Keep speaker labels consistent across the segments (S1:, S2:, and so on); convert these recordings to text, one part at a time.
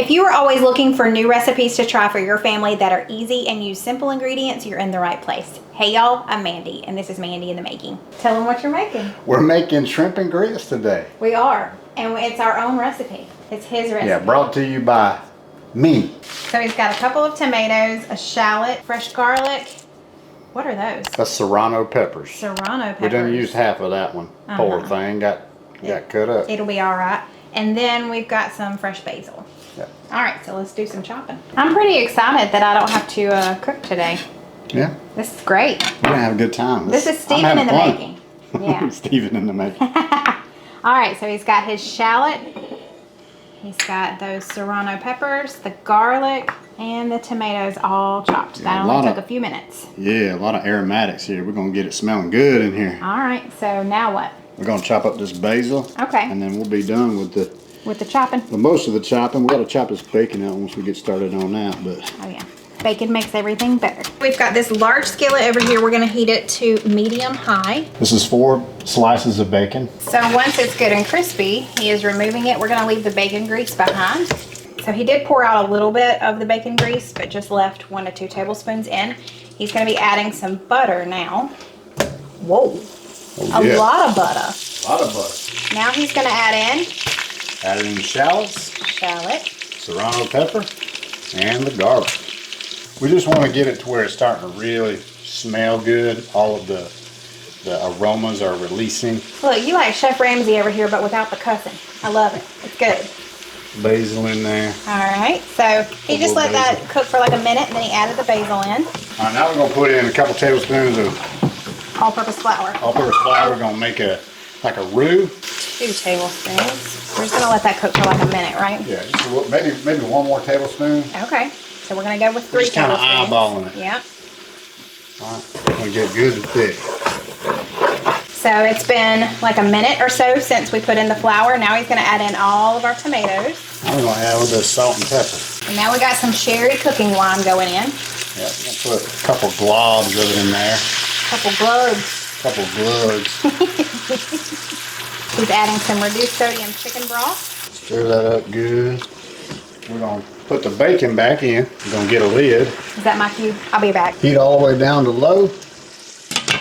S1: If you are always looking for new recipes to try for your family that are easy and use simple ingredients, you're in the right place. Hey y'all, I'm Mandy, and this is Mandy in the Making. Tell them what you're making.
S2: We're making shrimp and grits today.
S1: We are, and it's our own recipe. It's his recipe.
S2: Yeah, brought to you by me.
S1: So he's got a couple of tomatoes, a shallot, fresh garlic. What are those?
S2: That's serrano peppers.
S1: Serrano peppers.
S2: We didn't use half of that one. Poor thing got cut up.
S1: It'll be all right. And then we've got some fresh basil.
S2: Yeah.
S1: All right, so let's do some chopping. I'm pretty excited that I don't have to cook today.
S2: Yeah.
S1: This is great.
S2: We're going to have a good time.
S1: This is Stephen in the making. Yeah.
S2: Stephen in the making.
S1: All right, so he's got his shallot. He's got those serrano peppers, the garlic, and the tomatoes all chopped.
S2: Yeah,
S1: that only took a few minutes.
S2: Yeah, a lot of aromatics here. We're going to get it smelling good in here.
S1: All right, so now what?
S2: We're going to chop up this basil.
S1: Okay.
S2: And then we'll be done with the
S1: chopping.
S2: most of the chopping. We got to chop this bacon out once we get started on that. But
S1: oh yeah, bacon makes everything better. We've got this large skillet over here. We're going to heat it to medium high.
S2: this is 4 slices of bacon.
S1: So once it's good and crispy, he is removing it. We're going to leave the bacon grease behind. So he did pour out a little bit of the bacon grease, but just left 1 to 2 tablespoons in. He's going to be adding some butter now. Whoa.
S2: Oh, yeah.
S1: A lot of butter.
S2: A lot of butter.
S1: Now he's going to add in
S2: shallots,
S1: shallot,
S2: serrano pepper, and the garlic. We just want to get it to where it's starting to really smell good. All of the aromas are releasing.
S1: Look, you like Chef Ramsay over here, but without the cussing. I love it. It's good.
S2: Basil in there.
S1: All right, so he just let that cook for like a minute, and then he added the basil in.
S2: All right, now we're going to put in a couple tablespoons of
S1: All-purpose flour.
S2: all-purpose flour. We're going to make like a roux.
S1: 2 tablespoons. We're just going to let that cook for like a minute, right?
S2: Yeah, just a little, maybe 1 more tablespoon.
S1: Okay, so we're going to go with 3
S2: just kind of
S1: tablespoons.
S2: eyeballing it.
S1: Yep.
S2: All right, we're going to get good and thick.
S1: So it's been like a minute or so since we put in the flour. Now he's going to add in all of our tomatoes.
S2: Now we're going to add a little bit of salt and pepper.
S1: And now we got some sherry cooking wine going in.
S2: Yeah, we'll put a couple globs of it in there.
S1: Couple globes.
S2: Couple glugs.
S1: He's adding some reduced sodium chicken broth.
S2: Stir that up good. We're going to put the bacon back in. We're going to get a lid.
S1: Is that my cue? I'll be back.
S2: Heat all the way down to low.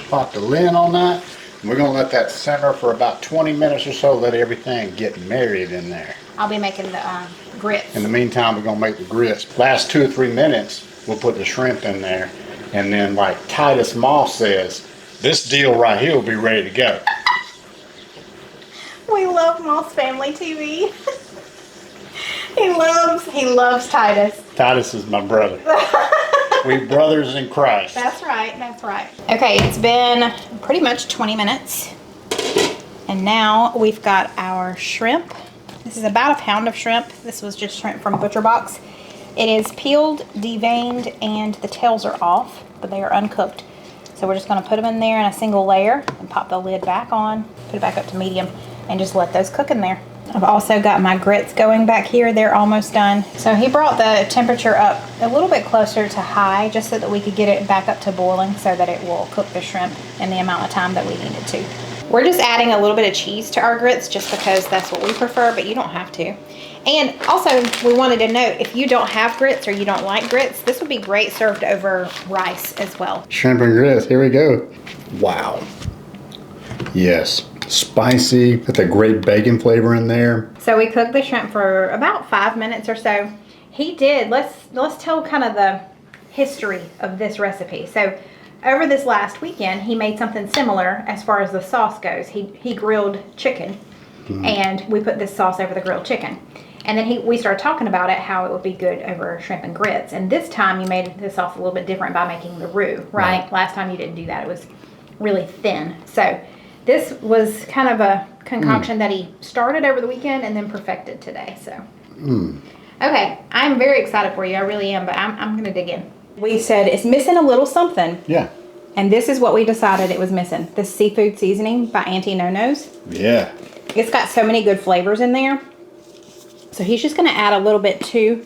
S2: Pop the lid on that. And we're going to let that simmer for about 20 minutes or so. Let everything get married in there.
S1: I'll be making the grits.
S2: In the meantime, we're going to make the grits. Last 2 or 3 minutes, we'll put the shrimp in there. And then, like Titus Moss says, this deal right here will be ready to go.
S1: We love Moss Family TV. he loves Titus.
S2: Titus is my brother. We brothers in Christ.
S1: That's right, that's right. Okay, it's been pretty much 20 minutes. And now we've got our shrimp. This is about a pound of shrimp. This was just shrimp from Butcher Box. It is peeled, deveined, and the tails are off, but they are uncooked. So we're just going to put them in there in a single layer and pop the lid back on, put it back up to medium, and just let those cook in there. I've also got my grits going back here. They're almost done. So he brought the temperature up a little bit closer to high just so that we could get it back up to boiling so that it will cook the shrimp in the amount of time that we need it to. We're just adding a little bit of cheese to our grits just because that's what we prefer, but you don't have to. And also, we wanted to note, if you don't have grits or you don't like grits, this would be great served over rice as well.
S2: Shrimp and grits, here we go. Wow. Yes, spicy, with a great bacon flavor in there.
S1: So we cooked the shrimp for about 5 minutes or so. He did, let's tell kind of the history of this recipe. So over this last weekend, he made something similar as far as the sauce goes. He grilled chicken, and we put this sauce over the grilled chicken. And then we started talking about it, how it would be good over shrimp and grits. And this time you made the sauce a little bit different by making the roux, right? Last time you didn't do that. It was really thin. So this was kind of a concoction that he started over the weekend and then perfected today. So, okay, I'm very excited for you. I really am, but I'm going to dig in. We said it's missing a little something.
S2: Yeah.
S1: And this is what we decided it was missing. This seafood seasoning by Auntie No-No's.
S2: Yeah.
S1: It's got so many good flavors in there. So he's just going to add a little bit to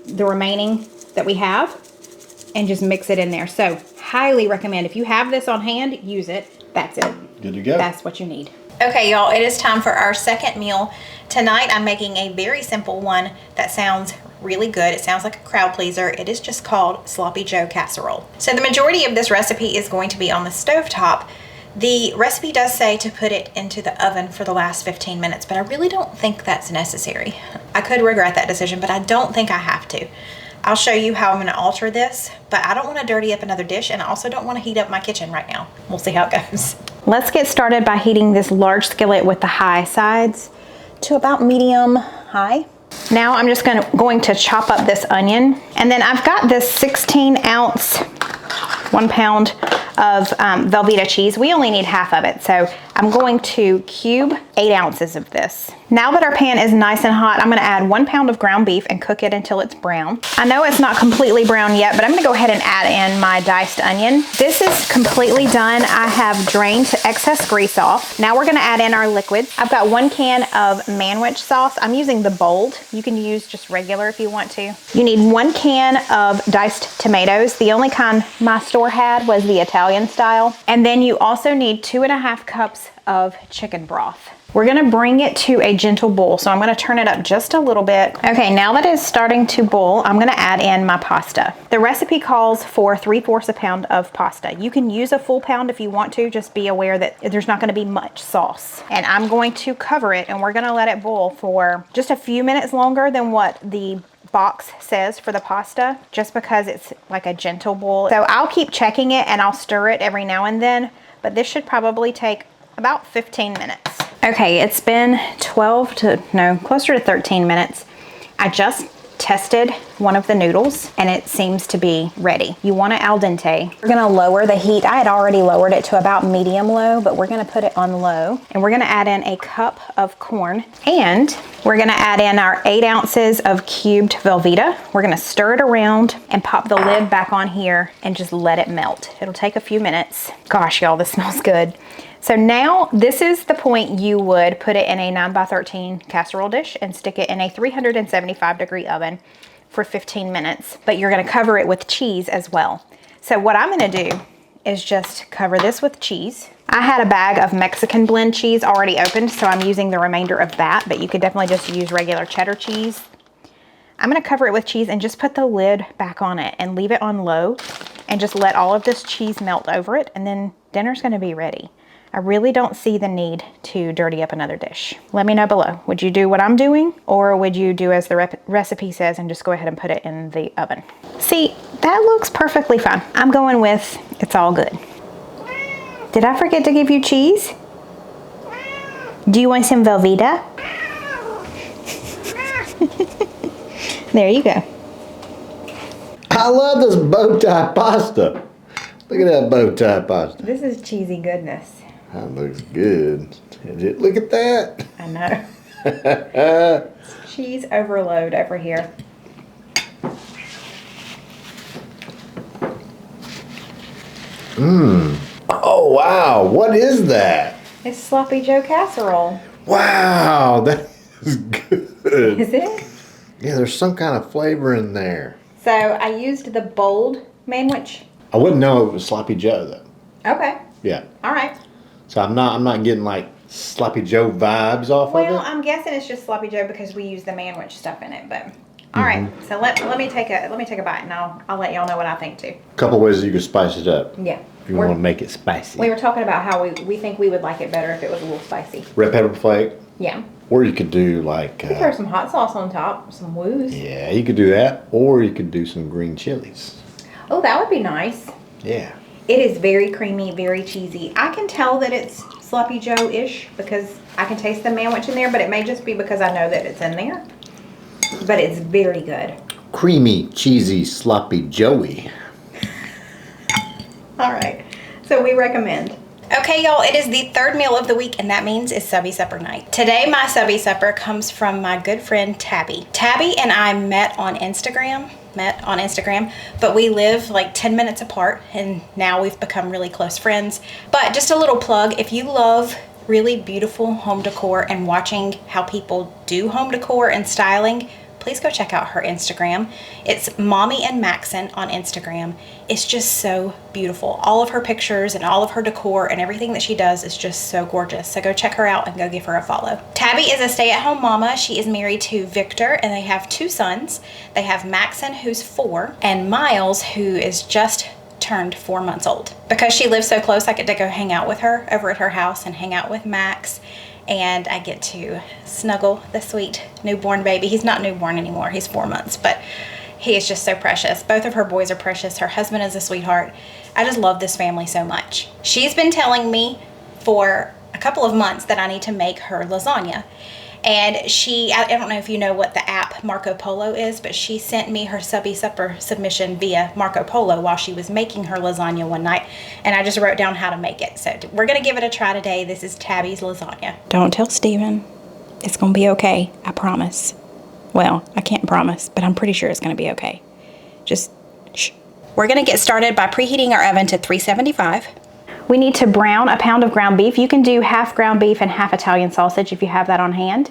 S1: the remaining that we have and just mix it in there. So highly recommend, if you have this on hand, use it. That's it.
S2: Good to go.
S1: That's what you need. Okay, y'all, it is time for our second meal. Tonight, I'm making a very simple one that sounds really good. It sounds like a crowd pleaser. It is just called Sloppy Joe Casserole. So the majority of this recipe is going to be on the stovetop. The recipe does say to put it into the oven for the last 15 minutes, but I really don't think that's necessary. I could regret that decision, but I don't think I have to. I'll show you how I'm going to alter this, but I don't want to dirty up another dish, and I also don't want to heat up my kitchen right now. We'll see how it goes. Let's get started by heating this large skillet with the high sides to about medium high. Now I'm just going to chop up this onion, and then I've got this 16-ounce, 1 pound of Velveeta cheese. We only need half of it, so I'm going to cube 8 ounces of this. Now that our pan is nice and hot, I'm gonna add 1 pound of ground beef and cook it until it's brown. I know it's not completely brown yet, but I'm gonna go ahead and add in my diced onion. This is completely done. I have drained excess grease off. Now we're gonna add in our liquids. I've got 1 can of manwich sauce. I'm using the bold. You can use just regular if you want to. You need 1 can of diced tomatoes. The only kind my store had was the Italian style. And then you also need 2.5 cups of chicken broth. We're gonna bring it to a gentle boil, so I'm gonna turn it up just a little bit. Okay, now that it's starting to boil, I'm gonna add in my pasta. The recipe calls for 3/4 pound of pasta. You can use a full pound if you want to, just be aware that there's not gonna be much sauce. And I'm going to cover it, and we're gonna let it boil for just a few minutes longer than what the box says for the pasta, just because it's like a gentle boil. So I'll keep checking it and I'll stir it every now and then, but this should probably take about 15 minutes. Okay, it's been closer to 13 minutes. I just tested one of the noodles and it seems to be ready. You want it al dente. We're gonna lower the heat. I had already lowered it to about medium low, but we're gonna put it on low. And we're gonna add in a cup of corn, and we're gonna add in our 8 ounces of cubed Velveeta. We're gonna stir it around and pop the lid back on here and just let it melt. It'll take a few minutes. Gosh, y'all, this smells good. So now this is the point you would put it in a 9x13 casserole dish and stick it in a 375-degree oven for 15 minutes, but you're gonna cover it with cheese as well. So what I'm gonna do is just cover this with cheese. I had a bag of Mexican blend cheese already opened, so I'm using the remainder of that, but you could definitely just use regular cheddar cheese. I'm gonna cover it with cheese and just put the lid back on it and leave it on low and just let all of this cheese melt over it, and then dinner's gonna be ready. I really don't see the need to dirty up another dish. Let me know below. Would you do what I'm doing, or would you do as the recipe says and just go ahead and put it in the oven? See, that looks perfectly fine. I'm going with it's all good. Did I forget to give you cheese? Do you want some Velveeta? There you go.
S3: I love this bow tie pasta. Look at that bow tie pasta.
S1: This is cheesy goodness.
S3: That looks good. Look at that.
S1: I know. Cheese overload over here.
S3: Mmm. Oh, wow. What is that?
S1: It's Sloppy Joe Casserole.
S3: Wow, that is good.
S1: Is it?
S3: Yeah, there's some kind of flavor in there.
S1: So I used the bold manwich.
S3: I wouldn't know it was Sloppy Joe though.
S1: Okay.
S3: Yeah.
S1: All right.
S3: So I'm not getting like Sloppy Joe vibes off of it.
S1: Well, I'm guessing it's just Sloppy Joe because we use the manwich stuff in it, but all right. So let me take a bite, and I'll let y'all know what I think too.
S3: A couple ways you could spice it up.
S1: Yeah.
S3: If you want to make it spicy.
S1: We were talking about how we think we would like it better if it was a little spicy.
S3: Red pepper flake.
S1: Yeah.
S3: Or you could do like...
S1: You could throw some hot sauce on top, some woos.
S3: Yeah, you could do that. Or you could do some green chilies.
S1: Oh, that would be nice.
S3: Yeah.
S1: It is very creamy, very cheesy. I can tell that it's Sloppy Joe-ish because I can taste the manwich in there, but it may just be because I know that it's in there. But it's very good.
S3: Creamy, cheesy, sloppy Joey.
S1: All right. So we recommend. Okay, y'all, it is the third meal of the week, and that means it's Subbie supper night. Today, my Subbie supper comes from my good friend, Tabby. Tabby and I met on Instagram, but we live like 10 minutes apart, and now we've become really close friends. But just a little plug, if you love really beautiful home decor and watching how people do home decor and styling, please go check out her Instagram. It's Mommy and Maxon on Instagram. It's just so beautiful. All of her pictures and all of her decor and everything that she does is just so gorgeous. So go check her out and go give her a follow. Tabby is a stay-at-home mama. She is married to Victor and they have 2 sons. They have Maxon, who's 4, and Miles, who is just turned 4 months old. Because she lives so close, I get to go hang out with her over at her house and hang out with Max, and I get to snuggle the sweet newborn baby. He's not newborn anymore, he's 4 months, but he is just so precious. Both of her boys are precious. Her husband is a sweetheart. I just love this family so much. She's been telling me for a couple of months that I need to make her lasagna. And I don't know if you know what the app Marco Polo is, but she sent me her Subbie supper submission via Marco Polo while she was making her lasagna one night. And I just wrote down how to make it. So we're going to give it a try today. This is Tabby's lasagna. Don't tell Steven. It's going to be okay. I promise. Well, I can't promise, but I'm pretty sure it's going to be okay. Just shh. We're going to get started by preheating our oven to 375. We need to brown a pound of ground beef. You can do half ground beef and half Italian sausage if you have that on hand.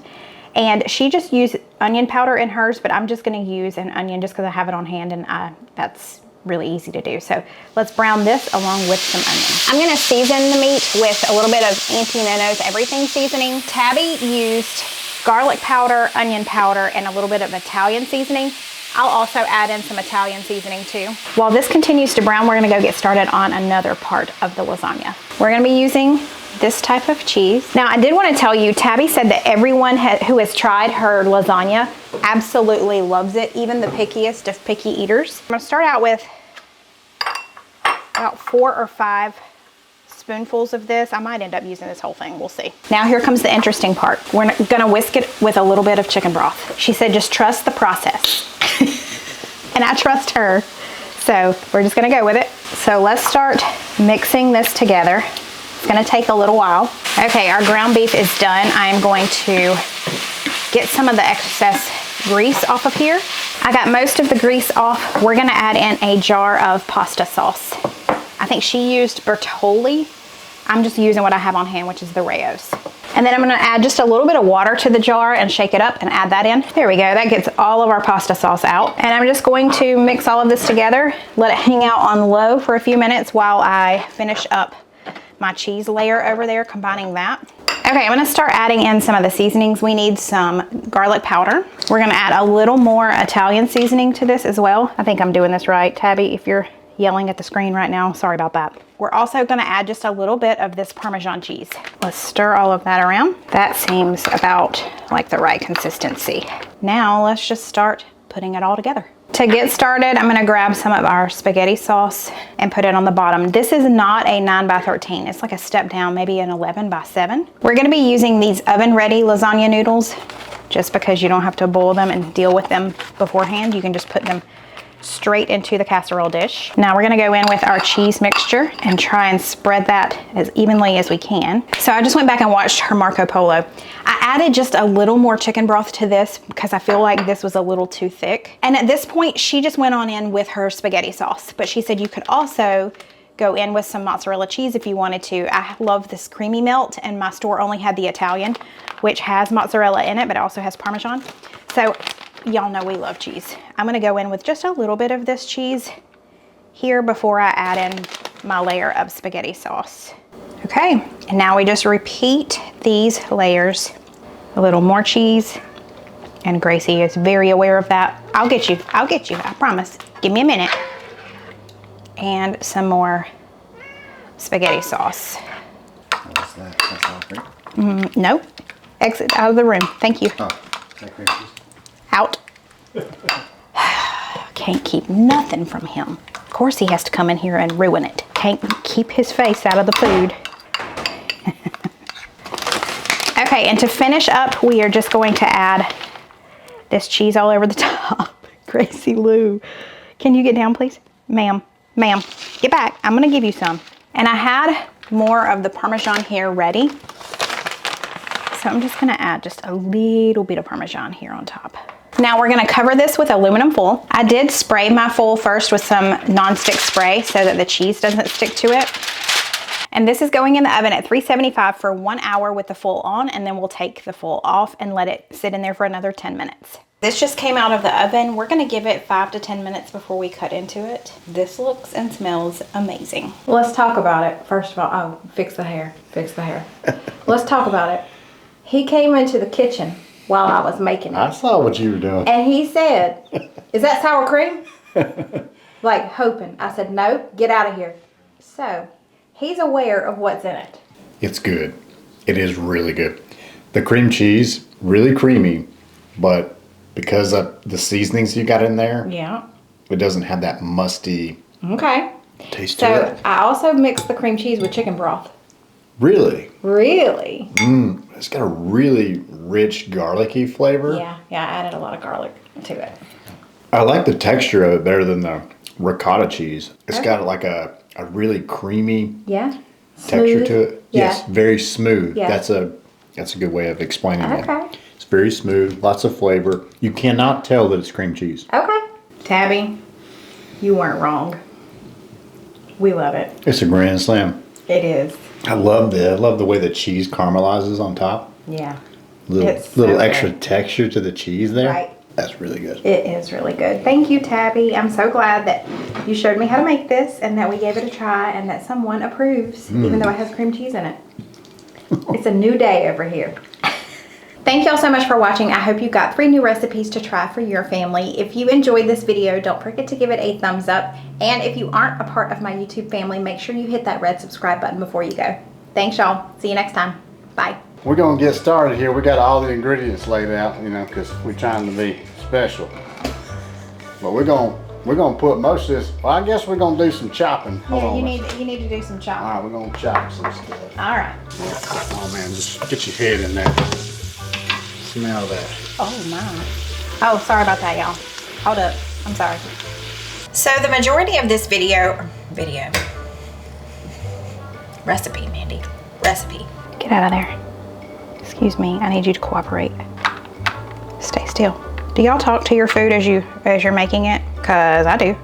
S1: And she just used onion powder in hers, but I'm just going to use an onion just because I have it on hand, and that's really easy to do. So let's brown this along with some onion. I'm going to season the meat with a little bit of Auntie Nono's Everything seasoning. Tabby used garlic powder, onion powder, and a little bit of Italian seasoning. I'll also add in some Italian seasoning too. While this continues to brown, we're gonna go get started on another part of the lasagna. We're gonna be using this type of cheese. Now, I did wanna tell you, Tabby said that everyone who has tried her lasagna absolutely loves it, even the pickiest of picky eaters. I'm gonna start out with about 4 or 5 spoonfuls of this. I might end up using this whole thing, we'll see. Now here comes the interesting part. We're gonna whisk it with a little bit of chicken broth. She said just trust the process. And I trust her. So we're just gonna go with it. So let's start mixing this together. It's gonna take a little while. Okay, our ground beef is done. I'm going to get some of the excess grease off of here. I got most of the grease off. We're gonna add in a jar of pasta sauce. I think she used Bertolli. I'm just using what I have on hand, which is the Rayos. And then I'm gonna add just a little bit of water to the jar and shake it up and add that in. There we go, that gets all of our pasta sauce out. And I'm just going to mix all of this together, let it hang out on low for a few minutes while I finish up my cheese layer over there, combining that. Okay, I'm gonna start adding in some of the seasonings. We need some garlic powder. We're gonna add a little more Italian seasoning to this as well. I think I'm doing this right. Tabby, if you're yelling at the screen right now, sorry about that. We're also gonna add just a little bit of this Parmesan cheese. Let's stir all of that around. That seems about like the right consistency. Now let's just start putting it all together. To get started, I'm gonna grab some of our spaghetti sauce and put it on the bottom. This is not a 9x13. It's like a step down, maybe an 11x7. We're gonna be using these oven-ready lasagna noodles just because you don't have to boil them and deal with them beforehand. You can just put them straight into the casserole dish. Now we're gonna go in with our cheese mixture and try and spread that as evenly as we can. So I just went back and watched her Marco Polo. I added just a little more chicken broth to this because I feel like this was a little too thick. And at this point, she just went on in with her spaghetti sauce, but she said you could also go in with some mozzarella cheese if you wanted to. I love this creamy melt, and my store only had the Italian, which has mozzarella in it, but it also has Parmesan. So y'all know we love cheese. I'm gonna go in with just a little bit of this cheese here before I add in my layer of spaghetti sauce. Okay, and now we just repeat these layers. A little more cheese, and Gracie is very aware of that. I'll get you, I promise. Give me a minute. And some more spaghetti sauce.
S3: What's that? That's all right.
S1: Nope. Exit out of the room. Thank you.
S3: Oh, thank you.
S1: Out. Can't keep nothing from him. Of course he has to come in here and ruin it. Can't keep his face out of the food. Okay, and to finish up, we are just going to add this cheese all over the top. Gracie Lou, can you get down, please? Ma'am, get back. I'm gonna give you some. And I had more of the Parmesan here ready. So I'm just gonna add just a little bit of Parmesan here on top. Now we're gonna cover this with aluminum foil. I did spray my foil first with some nonstick spray so that the cheese doesn't stick to it. And this is going in the oven at 375 for 1 hour with the foil on, and then we'll take the foil off and let it sit in there for another 10 minutes. This just came out of the oven. We're gonna give it 5 to 10 minutes before we cut into it. This looks and smells amazing. Let's talk about it. First of all, oh, fix the hair, fix the hair. Let's talk about it. He came into the kitchen while I was making it.
S3: I saw what you were doing.
S1: And he said, is that sour cream? Like hoping. I said, no, get out of here. So he's aware of what's in it.
S3: It's good. It is really good. The cream cheese, really creamy, but because of the seasonings you got in there,
S1: Yeah.
S3: it doesn't have that musty
S1: Okay.
S3: taste to
S1: So
S3: it.
S1: I also mixed the cream cheese with chicken broth.
S3: Really?
S1: Really?
S3: It's got a really rich garlicky flavor.
S1: Yeah, I added a lot of garlic to it.
S3: I like the texture of it better than the ricotta cheese. It's got like a really creamy
S1: Yeah.
S3: texture
S1: Smooth.
S3: to it.
S1: Yeah.
S3: Yes, very smooth.
S1: Yeah.
S3: That's a good way of explaining it.
S1: Okay.
S3: It's very smooth, lots of flavor. You cannot tell that it's cream cheese.
S1: Okay. Tabby, you weren't wrong. We love it.
S3: It's a grand slam.
S1: It is.
S3: I love the way the cheese caramelizes on top.
S1: Yeah.
S3: Little
S1: It's so
S3: little extra
S1: good.
S3: texture to the cheese there.
S1: Right.
S3: That's really good.
S1: It is really good. Thank you, Tabby. I'm so glad that you showed me how to make this and that we gave it a try and that someone approves, even though it has cream cheese in it. It's a new day over here. Thank y'all so much for watching. I hope you got 3 new recipes to try for your family. If you enjoyed this video, don't forget to give it a thumbs up. And if you aren't a part of my YouTube family, make sure you hit that red subscribe button before you go. Thanks, y'all. See you next time. Bye.
S2: We're gonna get started here. We got all the ingredients laid out, you know, because we're trying to be special. But we're gonna put most of this. Well, I guess we're gonna do some chopping. Hold on.
S1: You need to do some
S2: All
S1: chopping.
S2: right, we're gonna chop some stuff.
S1: All right.
S2: Oh man, just get your head in there. Smell that.
S1: Oh my. Oh, sorry about that, y'all. Hold up. I'm sorry. So the majority of this recipe, Mandy. Recipe. Get out of there. Excuse me. I need you to cooperate. Stay still. Do y'all talk to your food as you're making it? 'Cause I do.